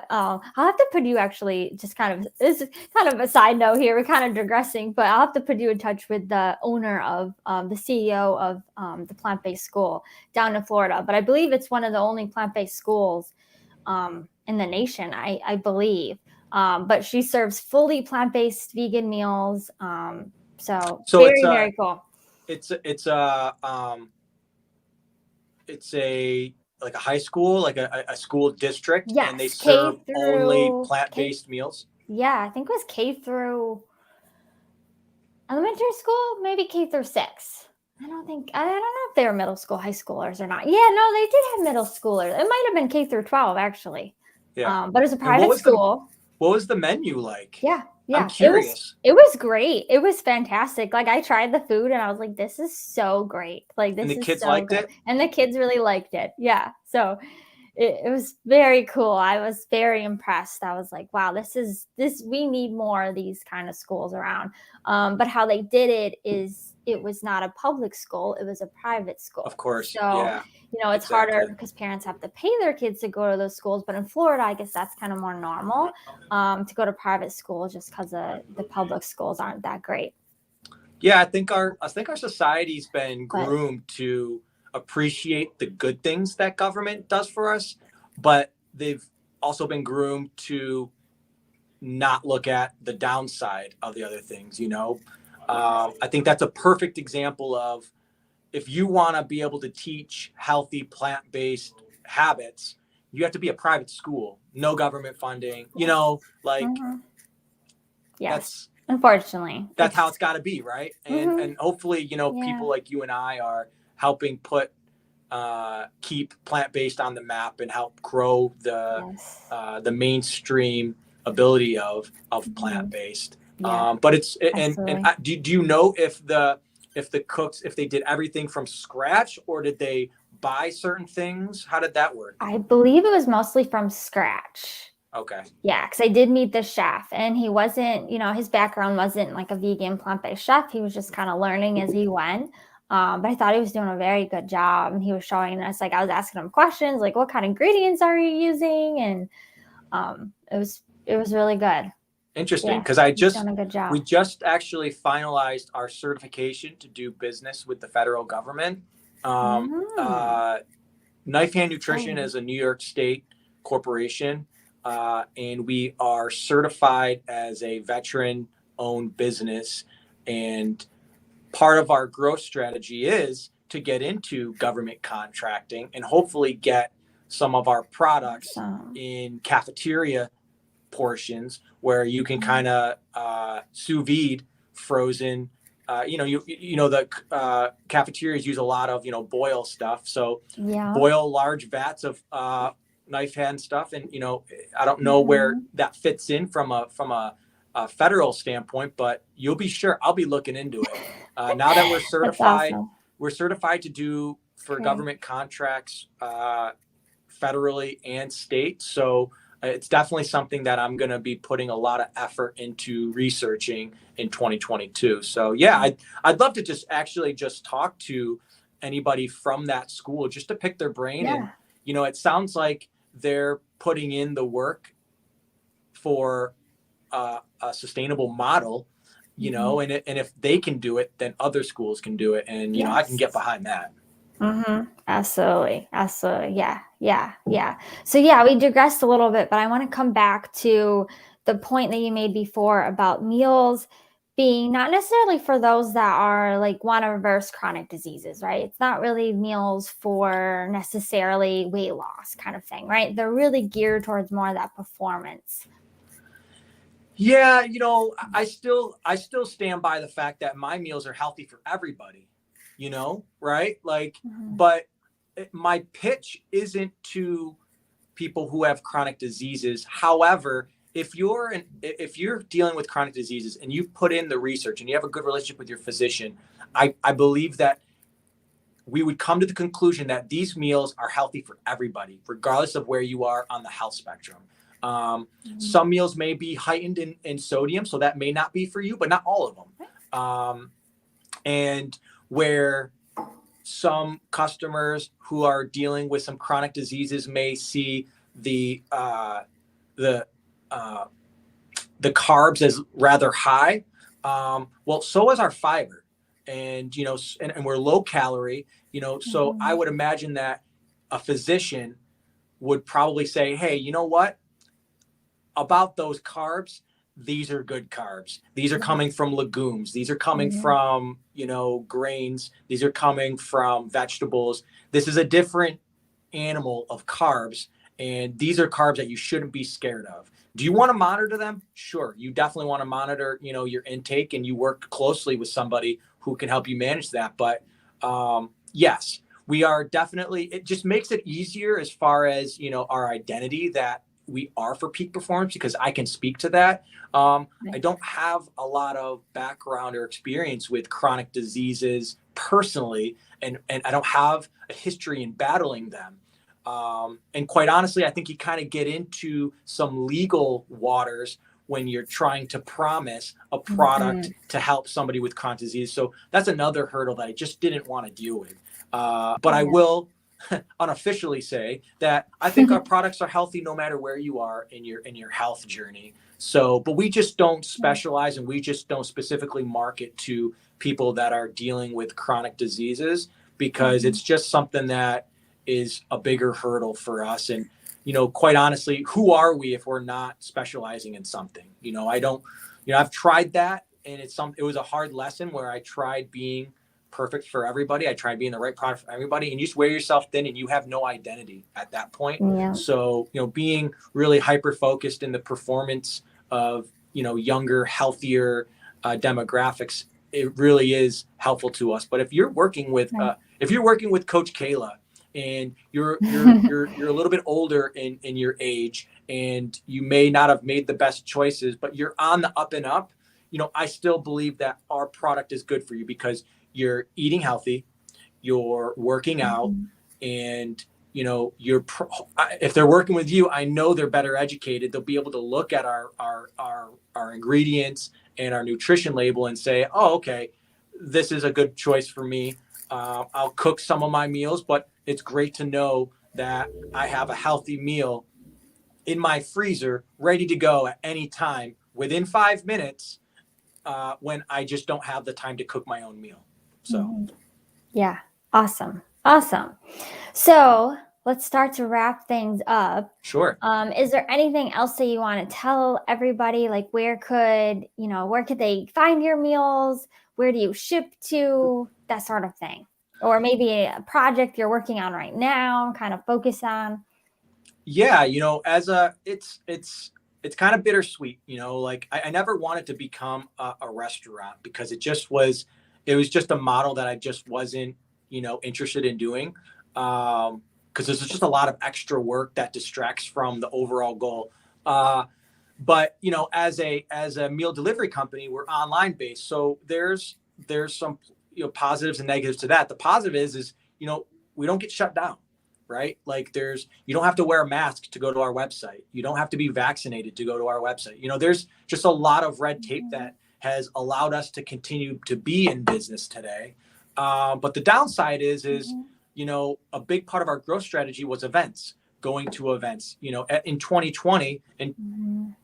I'll have to put you actually this is kind of a side note here. We're kind of digressing, but I'll have to put you in touch with the owner of the CEO of the plant-based school down in Florida. But I believe it's one of the only plant-based schools in the nation, I believe. But she serves fully plant-based vegan meals. So very, very cool. It's like a high school, like a school district, and they serve only plant-based meals. Yeah, I think it was K through elementary school, maybe K through 6. I don't know if they were middle school, high schoolers or not. Yeah, no, they did have middle schoolers. It might have been K through 12 actually. Yeah. But it was a private school. What was the menu like? Yeah. I'm Yeah. curious. It was great. It was fantastic. Like I tried the food and I was like, this is so great. Like And this the is kids so liked good. it? And the kids really liked it. Yeah. So it was very cool. I was very impressed. I was like, wow, we need more of these kind of schools around. But how they did it is it was not a public school, it was a private Of school. course. So, Yeah, it's harder exactly. because parents have to pay their kids to go to those schools. But in Florida, I guess that's kind of more normal to go to private school just because the public schools aren't that great. Yeah, I think our society's been But groomed to appreciate the good things that government does for us, but they've also been groomed to not look at the downside of the other things. I think that's a perfect example of, if you want to be able to teach healthy plant-based habits, you have to be a private school, no government funding. Like mhm. Yes, that's unfortunately, that's how it's got to be, right? And mhm. and hopefully, Yeah. people like you and I are helping keep plant-based on the map and help grow Yes. the mainstream ability of Mhm. plant-based. Yeah, But it's and absolutely. do you know if the cooks, if they did everything from scratch, or did they buy certain things? How did that work? I believe it was mostly from scratch. Okay. Yeah, because I did meet the chef, and he wasn't, his background wasn't like a vegan plant-based chef. He was just kind of learning as he went. But I thought he was doing a very good job, and he was showing us, like, I was asking him questions, like, what kind of ingredients are you using? And it was really good. Interesting, Yeah, because he's doing a good we job. just actually finalized our certification to do business with the federal government. Mm, Knifehand Nutrition exciting. is a New York State corporation, and we are certified as a veteran-owned business. And part of our growth strategy is to get into government contracting and hopefully get some of our products Awesome. in cafeteria portions where you can Mhm. kind of sous vide frozen. The cafeterias use a lot of boil stuff, so Yeah. boil large vats of knife hand stuff, and I don't know where Mhm. that fits in from a federal standpoint, but you'll be sure I'll be looking into it. Now that That's awesome. we're certified to do for Great. government contracts, federally and state. So it's definitely something that I'm going to be putting a lot of effort into researching in 2022. So yeah, I'd love to just talk to anybody from that school just to pick their brain. And Yeah. it sounds like they're putting in the work for a sustainable model. Mhm. And if they can do it, then other schools can do it, and I can get Yes. behind that. Absolutely. Absolutely. Yeah. Yeah. Yeah. So, yeah, we digressed a little bit, but I want to come back to the point that you made before about meals being not necessarily for those that are like want to reverse chronic diseases, right? It's not really meals for necessarily weight loss kind of thing, right? They're really geared towards more of that performance. Yeah, I still stand by the fact that my meals are healthy for everybody, right? Like, Mhm. but my pitch isn't to people who have chronic diseases. However, if you're dealing with chronic diseases and you've put in the research and you have a good relationship with your physician, I believe that we would come to the conclusion that these meals are healthy for everybody, regardless of where you are on the health spectrum. Mhm. Some meals may be heightened in sodium, so that may not be for you, but not all of them. And where some customers who are dealing with some chronic diseases may see the uh, the carbs as rather high. Well, so is our fiber, and and we're low calorie. So I Mhm. would imagine that a physician would probably say, "Hey, you know what? About those carbs, these are good carbs. These are Yeah. coming from legumes. These are coming Mhm. from, grains. These are coming from vegetables. This is a different animal of carbs. And these are carbs that you shouldn't be scared of. Do you want to monitor them? Sure. You definitely want to monitor, your intake, and you work closely with somebody who can help you manage that. But yes, we are definitely, it just makes it easier as far as, our identity, that we are for peak performance, because I can speak to that. I don't have a lot of background or experience with chronic diseases personally, and I don't have a history in battling them. And quite honestly, I think you kind of get into some legal waters when you're trying to promise a product to help somebody with chronic disease. So that's another hurdle that I just didn't want to deal with. But I will unofficially say that I think our products are healthy no matter where you are in your health journey. So, but we just don't specialize, and we just don't specifically market to people that are dealing with chronic diseases, because it's just something that is a bigger hurdle for us. And, quite honestly, who are we if we're not specializing in something? I don't, I've tried that, and it was a hard lesson where I tried being perfect for everybody. I tried being the right product for everybody, and you just wear yourself thin and you have no identity at that point. Yeah. So, being really hyper focused in the performance of, younger, healthier demographics, it really is helpful to us. But if you're working with Coach Kayla, and you're a little bit older in your age, and you may not have made the best choices, but you're on the up and up, I still believe that our product is good for you, because you're eating healthy, you're working out, and if they're working with you, I know they're better educated. They'll be able to look at our ingredients and our nutrition label and say, oh, okay, this is a good choice for me. I'll cook some of my meals, but it's great to know that I have a healthy meal in my freezer ready to go at any time within 5 minutes, when I just don't have the time to cook my own meal. So, yeah, awesome. So let's start to wrap things up. Sure. Is there anything else that you want to tell everybody? Like, where could they find your meals? Where do you ship to? That sort of thing. Or maybe a project you're working on right now, kind of focus on. Yeah, it's kind of bittersweet, like I never wanted to become a restaurant, because it was just a model that I just wasn't, interested in doing. Because there's just a lot of extra work that distracts from the overall goal. But as a meal delivery company, we're online based. So there's some, positives and negatives to that. The positive is, we don't get shut down, right? Like you don't have to wear a mask to go to our website. You don't have to be vaccinated to go to our website. There's just a lot of red tape that has allowed us to continue to be in business today. But the downside is, a big part of our growth strategy was events, going to events, in 2020, and,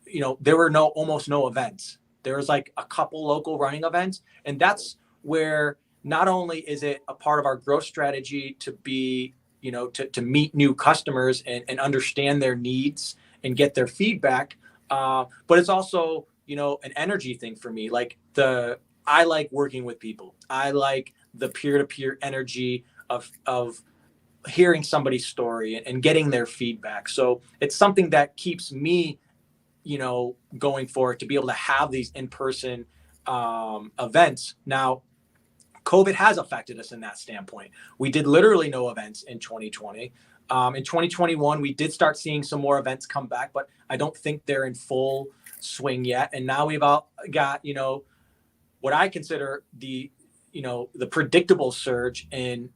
there were almost no events. There was like a couple local running events. And that's where not only is it a part of our growth strategy to be, to meet new customers and understand their needs and get their feedback, but it's also, an energy thing for me. Like I like working with people. I like the peer-to-peer energy of hearing somebody's story and getting their feedback. So it's something that keeps me, going forward, to be able to have these in-person events. Now, COVID has affected us in that standpoint. We did literally no events in 2020. In 2021, we did start seeing some more events come back, but I don't think they're in full swing yet. And now we've all got, what I consider the predictable surge in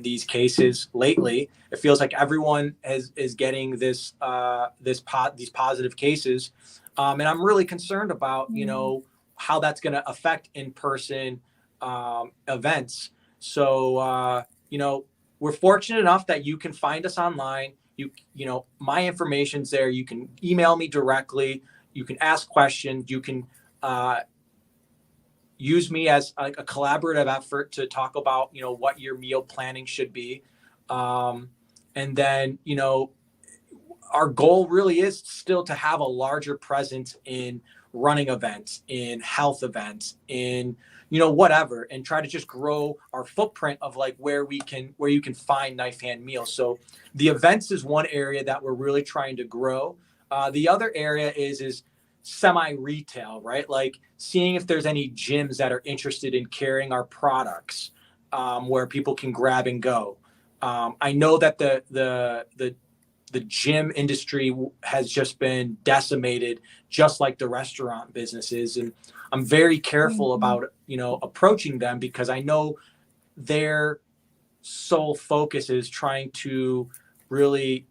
these cases lately. It feels like everyone is getting these positive cases, and I'm really concerned about how that's going to affect in-person events. So we're fortunate enough that you can find us online. My information's there. You can email me directly. You can ask questions. You can use me as a collaborative effort to talk about, what your meal planning should be. And then, our goal really is still to have a larger presence in running events, in health events, in, whatever, and try to just grow our footprint of like where you can find knife hand meals. So the events is one area that we're really trying to grow. The other area is semi-retail, right? Like seeing if there's any gyms that are interested in carrying our products, where people can grab and go. I know that the the gym industry has just been decimated, just like the restaurant businesses. And I'm very careful about, approaching them, because I know their sole focus is trying to really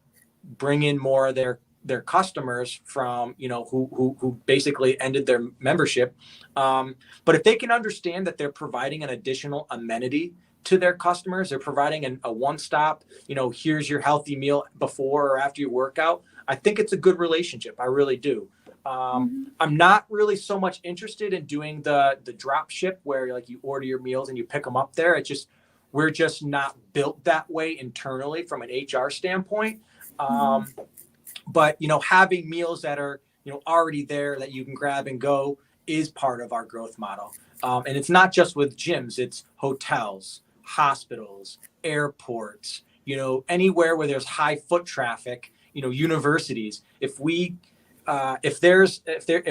bring in more of their customers from, who basically ended their membership. But if they can understand that they're providing an additional amenity to their customers, they're providing a one-stop, here's your healthy meal before or after your workout, I think it's a good relationship. I really do. I'm not really so much interested in doing the drop ship where like you order your meals and you pick them up there. We're just not built that way internally from an HR standpoint. But, having meals that are, already there that you can grab and go is part of our growth model. And it's not just with gyms, it's hotels, hospitals, airports, anywhere where there's high foot traffic, universities. If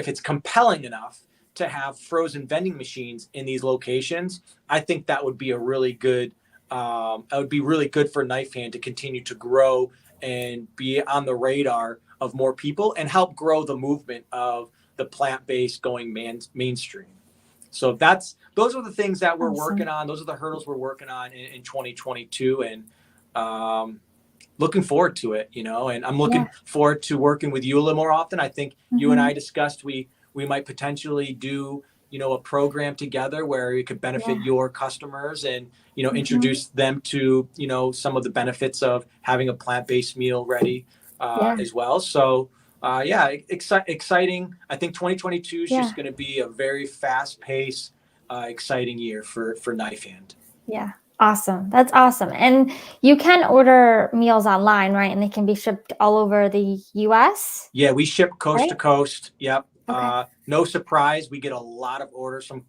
it's compelling enough to have frozen vending machines in these locations, I think that would be a really good, for Knifehand to continue to grow and be on the radar of more people and help grow the movement of the plant-based going mainstream. So those are the things that we're working on. Those are the hurdles we're working on in 2022, and looking forward to it, and I'm looking forward to working with you a little more often. I think you and I discussed we might potentially do, a program together where you could benefit your customers and, introduce them to, some of the benefits of having a plant-based meal ready as well. So, exciting. I think 2022 is just going to be a very fast-paced, exciting year for Knifehand. Yeah. Awesome. That's awesome. And you can order meals online, right? And they can be shipped all over the US? Yeah, we ship coast to coast. Yep. Okay. No surprise, we get a lot of orders from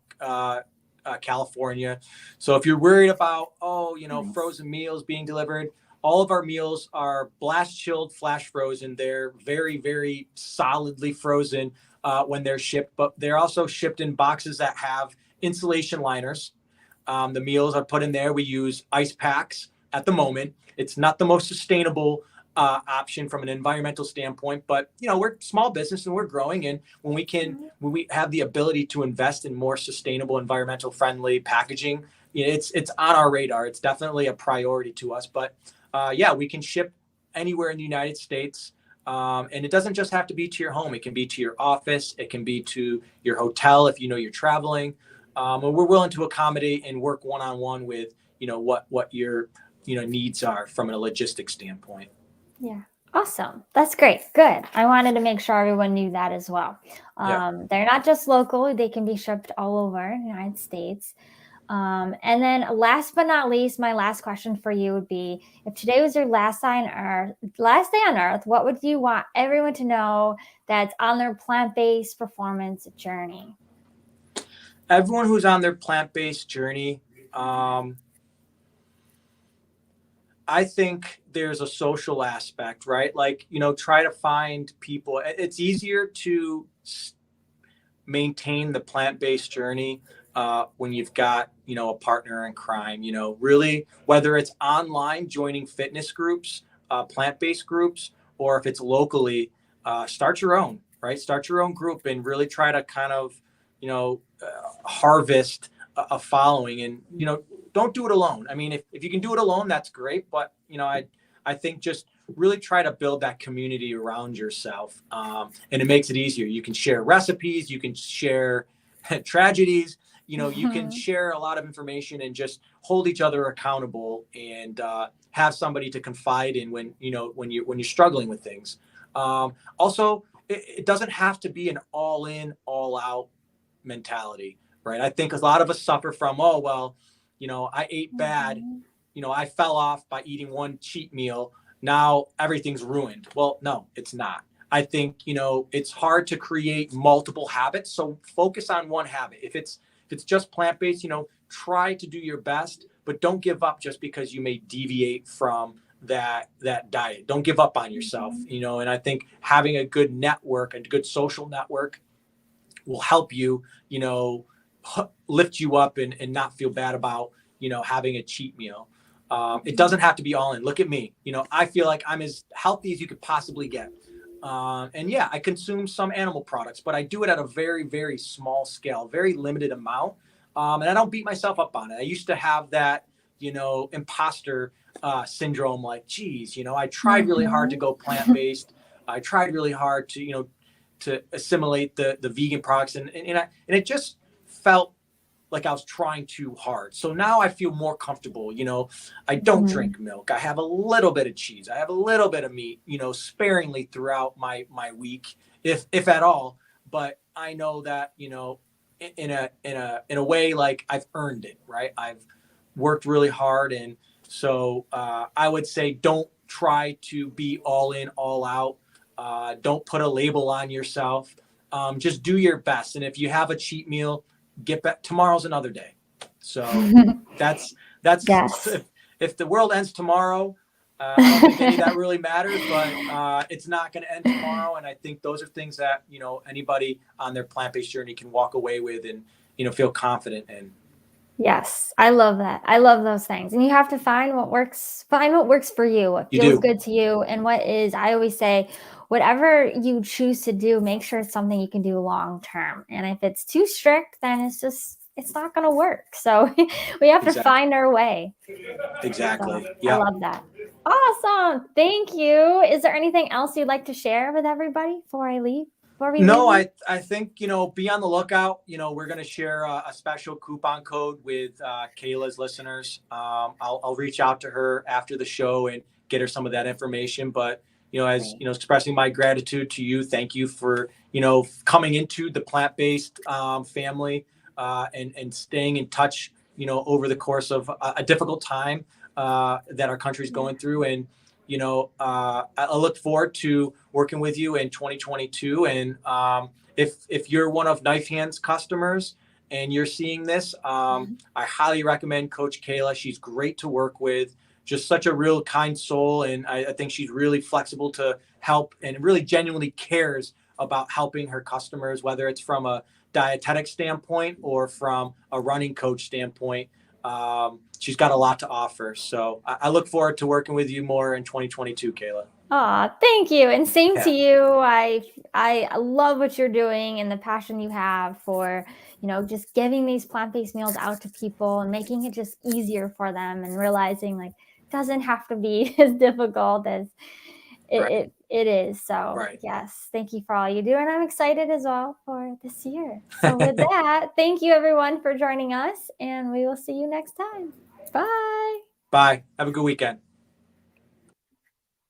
California. So if you're worried about, frozen meals being delivered, all of our meals are blast chilled, flash frozen. They're very, very solidly frozen when they're shipped, but they're also shipped in boxes that have insulation liners. The meals are put in there. We use ice packs at the moment. It's not the most sustainable option from an environmental standpoint, but we're a small business and we're growing. And when we have the ability to invest in more sustainable, environmental friendly packaging, it's on our radar. It's definitely a priority to us. But we can ship anywhere in the United States. And it doesn't just have to be to your home. It can be to your office. It can be to your hotel if you're traveling. And we're willing to accommodate and work one-on-one with, what your, needs are from a logistics standpoint. Yeah. Awesome. That's great. Good. I wanted to make sure everyone knew that as well. They're not just local. They can be shipped all over the United States. And then last but not least, my last question for you would be, if today was your last day on earth, what would you want everyone to know that's on their plant-based performance journey? Everyone who's on their plant-based journey, I think there's a social aspect, right? Like, try to find people. It's easier to maintain the plant-based journey when you've got, a partner in crime, really, whether it's online, joining fitness groups, plant-based groups, or if it's locally, start your own, right? Start your own group and really try to kind of, harvest a following, and, don't do it alone. I mean, if you can do it alone, that's great. But, I think just really try to build that community around yourself. And it makes it easier. You can share recipes, you can share tragedies, you can share a lot of information and just hold each other accountable and have somebody to confide in when you're struggling with things. Also, it doesn't have to be an all in, all out mentality, right? I think a lot of us suffer from, I ate bad, I fell off by eating one cheat meal. Now everything's ruined. Well, no, it's not. I think, it's hard to create multiple habits. So focus on one habit. If it's just plant-based, try to do your best, but don't give up just because you may deviate from that diet. Don't give up on yourself, and I think having a good network, a good social network will help you, lift you up and not feel bad about, having a cheat meal. It doesn't have to be all in. Look at me. I feel like I'm as healthy as you could possibly get. And yeah, I consume some animal products, but I do it at a very, very small scale, very limited amount. And I don't beat myself up on it. I used to have that, imposter syndrome, like, geez, I tried really hard to go plant-based. I tried really hard to assimilate the vegan products, and it just felt like I was trying too hard. So now I feel more comfortable. I don't drink milk. I have a little bit of cheese. I have a little bit of meat, sparingly throughout my week, if at all. But I know that, in a way, like, I've earned it, right? I've worked really hard. And so I would say, don't try to be all in, all out. Don't put a label on yourself. Just do your best. And if you have a cheat meal, get back. Tomorrow's another day. So that's Yes. if the world ends tomorrow, I don't think any of that really matters, but it's not going to end tomorrow. And I think those are things that, anybody on their plant-based journey can walk away with and, feel confident in. Yes, I love that. I love those things. And you have to find what works for you, what feels good to you, and I always say, whatever you choose to do, make sure it's something you can do long term. And if it's too strict, then it's not going to work. So we have to find our way. Exactly. So, yeah. I love that. Awesome. Thank you. Is there anything else you'd like to share with everybody before I leave? No, I think, be on the lookout. We're going to share a special coupon code with Kayla's listeners. I'll reach out to her after the show and get her some of that information. But, as, expressing my gratitude to you. Thank you for, coming into the plant-based family and staying in touch, over the course of a difficult time that our country's going through. And, I look forward to working with you in 2022. And if you're one of Knifehand's customers and you're seeing this, I highly recommend Coach Kayla. She's great to work with, just such a real kind soul. And I think she's really flexible to help and really genuinely cares about helping her customers, whether it's from a dietetic standpoint or from a running coach standpoint. She's got a lot to offer. So I look forward to working with you more in 2022, Kayla. Aw, thank you. And same to you. I love what you're doing and the passion you have for, just giving these plant-based meals out to people and making it just easier for them and realizing, like, it doesn't have to be as difficult as it is. So yes, thank you for all you do. And I'm excited as well for this year. So with that, thank you everyone for joining us, and we will see you next time. Bye. Bye. Have a good weekend.